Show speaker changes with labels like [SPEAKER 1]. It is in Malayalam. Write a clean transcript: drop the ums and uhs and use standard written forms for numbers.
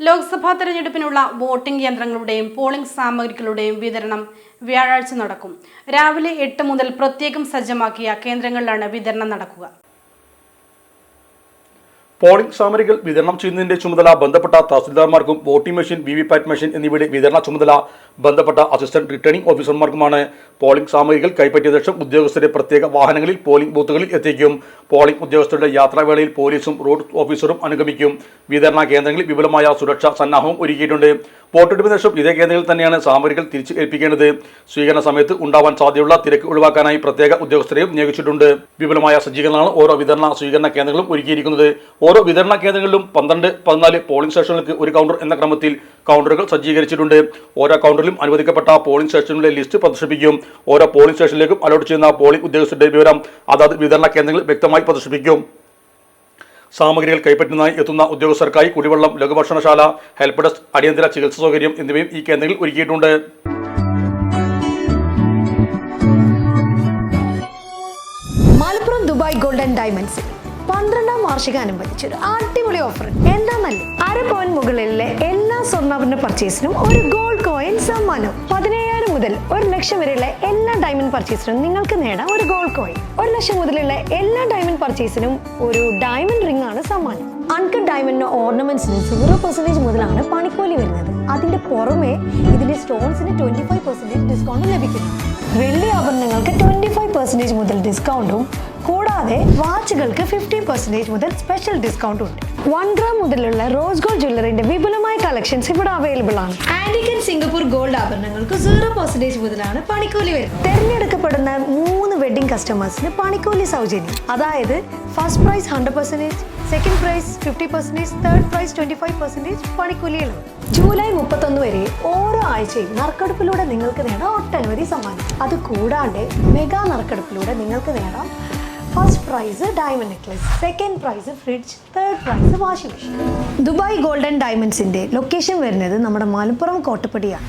[SPEAKER 1] ലോക്സഭാ തെരഞ്ഞെടുപ്പിനുള്ള വോട്ടിംഗ് യന്ത്രങ്ങളുടെയും പോളിംഗ് സാമഗ്രികളുടെയും വിതരണം വ്യാഴാഴ്ച നടക്കും. രാവിലെ 8 മുതൽ പ്രത്യേകം സജ്ജമാക്കിയ കേന്ദ്രങ്ങളിലാണ് വിതരണം നടക്കുക.
[SPEAKER 2] പോളിംഗ് സാമഗ്രികൾ വിതരണം ചെയ്യുന്നതിന്റെ ചുമതല ബന്ധപ്പെട്ട തഹസിൽദാർമാർക്കും വോട്ടിംഗ് മെഷീൻ, വിവിപാറ്റ് മെഷീൻ എന്നിവയുടെ വിതരണ ചുമതല ബന്ധപ്പെട്ട അസിസ്റ്റന്റ് റിട്ടേണിംഗ് ഓഫീസർമാർക്കുമാണ്. പോളിംഗ് സാമഗ്രികൾ കൈപ്പറ്റിയ ശേഷം ഉദ്യോഗസ്ഥരെ പ്രത്യേക വാഹനങ്ങളിൽ പോളിംഗ് ബൂത്തുകളിൽ എത്തിക്കും. പോളിംഗ് ഉദ്യോഗസ്ഥരുടെ യാത്രാവേളയിൽ പോലീസും റോഡ് ഓഫീസറും അനുഗമിക്കും. വിതരണ കേന്ദ്രങ്ങളിൽ വിപുലമായ സുരക്ഷാ സന്നാഹവും ഒരുക്കിയിട്ടുണ്ട്. വോട്ടെടുപ്പിന് ശേഷം ഇതേ കേന്ദ്രങ്ങളിൽ തന്നെയാണ് സാമഗ്രികൾ തിരിച്ച് ഏൽപ്പിക്കേണ്ടത്. സ്വീകരണ സമയത്ത് ഉണ്ടാവാൻ സാധ്യതയുള്ള തിരക്ക് ഒഴിവാക്കാനായി പ്രത്യേക ഉദ്യോഗസ്ഥരെയും നിയോഗിച്ചിട്ടുണ്ട്. വിപുലമായ സജ്ജീകരണങ്ങളാണ് ഓരോ വിതരണ സ്വീകരണ കേന്ദ്രങ്ങളും ഒരുക്കിയിരിക്കുന്നത്. ഓരോ വിതരണ കേന്ദ്രങ്ങളിലും 12, 14 പോളിംഗ് സ്റ്റേഷനുകൾക്ക് ഒരു കൗണ്ടർ എന്ന ക്രമത്തിൽ കൗണ്ടറുകൾ സജ്ജീകരിച്ചിട്ടുണ്ട്. ഓരോ കൗണ്ടറിലും അനുവദിക്കപ്പെട്ട പോളിംഗ് സ്റ്റേഷനുകളുടെ ലിസ്റ്റ് പ്രദർശിപ്പിക്കും. ഓരോ പോളിംഗ് സ്റ്റേഷനിലേക്കും അലോട്ട് ചെയ്യുന്ന പോളിംഗ് ഉദ്യോഗസ്ഥരുടെ വിവരം അതാത് വിതരണ കേന്ദ്രങ്ങളിൽ വ്യക്തമായി പ്രദർശിപ്പിക്കും. സാമഗ്രികൾ കൈപ്പറ്റുന്നതിനായി എത്തുന്ന ഉദ്യോഗസ്ഥർക്കായി കുടിവെള്ളം, ലഘുഭക്ഷണശാല, ഹെൽപ്പ് ഡെസ്ക്, അടിയന്തര ചികിത്സാ സൗകര്യം എന്നിവയും ഈ കേന്ദ്രങ്ങളിൽ ഒരുക്കിയിട്ടുണ്ട്.
[SPEAKER 3] മലപ്പുറം ദുബായ് ഗോൾഡൻ ഡയമണ്ട്സ് 12ാം വാർഷികാനുബന്ധിച്ച് ഒരു അടിപൊളി ഓഫർ. എന്താന്നല്ലേ, 1/2 പവൻ മുകളിലെ എല്ലാ സ്വർണ്ണാഭരണ പർച്ചേസിനും ഒരു ഗോൾഡ് കോയിൻ സമ്മാനം. 17,000 മുതൽ 1 ലക്ഷം വരെയുള്ള എല്ലാ ഡയമണ്ട് പർച്ചേസിനും നിങ്ങൾക്ക് നേടാം ഒരു ഗോൾഡ് കോയിൻ. 1 ലക്ഷം മുതലുള്ള എല്ലാ ഡയമണ്ട് പർച്ചേസിനും ഒരു ഡയമണ്ട് റിംഗ് ആണ് സമ്മാനം. അൺകട്ട് ഡയമണ്ടിന് ഓർണമെന്റ്സിന് 0% മുതലാണ് പണിക്കൂലി വരുന്നത്. അതിന്റെ പുറമെ ഇതിന്റെ സ്റ്റോൺസിന് 25% ഡിസ്കൗണ്ട് ലഭിക്കുന്നു. വെള്ളി ആഭരണങ്ങൾക്ക് 25% മുതൽ ഡിസ്കൗണ്ടും കൂടാതെ വാച്ചുകൾക്ക് 50% മുതൽ സ്പെഷ്യൽ ഡിസ്കൗണ്ടും ഉണ്ട്. 1 ഗ്രാം മുതലുള്ള റോസ് ഗോൾഡ് ജ്വല്ലറിന്റെ വിപുലമായ കളക്ഷൻസ് ഇവിടെ അവൈലബിൾ ആണ്. ആന്റിക് ആൻഡ് സിംഗപ്പൂർ ഗോൾഡ് ആഭരണങ്ങൾക്ക് 0% മുതലാണ് പണിക്കൂലി വരുന്നത്. തെരഞ്ഞെടുക്കപ്പെടുന്ന 3 വെഡിംഗ് കസ്റ്റമേഴ്സിന് പണിക്കൂലി സൗജന്യം. അതായത് first prize 100%, second prize 50%, third prize 25% പണിക്കൂലികളാണ്. ജൂലൈ 31 വരെ ഓരോ ആഴ്ചയും നറുക്കെടുപ്പിലൂടെ നിങ്ങൾക്ക് നേടാം ഒട്ടനവധി സമ്മാനം. അത് കൂടാണ്ട് മെഗാ നറുക്കെടുപ്പിലൂടെ നിങ്ങൾക്ക് നേടാം first prize diamond necklace, second prize fridge, third prize washing machine. Dubai golden ഡയമണ്ട്സിന്റെ ലൊക്കേഷൻ വരുന്നത് നമ്മുടെ മലപ്പുറം കോട്ടപ്പടിയാണ്.